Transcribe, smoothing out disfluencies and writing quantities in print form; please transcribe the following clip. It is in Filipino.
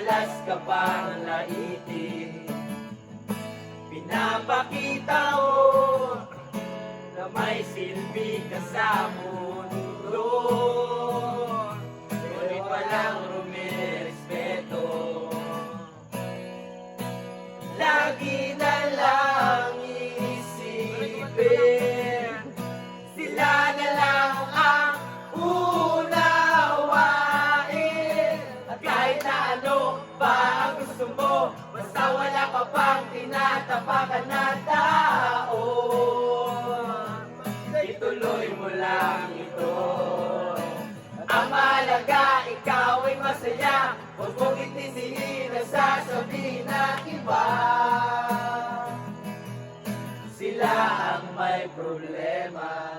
madalas ka pang laitin. Pinapakita mo na may silbi ka sa mundo, ngunit walang rumirespeto. Lagi na lang iisipin, sila na lang ang unawain. At kahit na ano pa ang gusto mo, basta wala ka pang tinatapakan na tao, ituloy mo lang ito. Ang mahalaga, ikaw ay masaya. Huwag mong itindihin ang sasabihin ng iba. Sila ang may problema.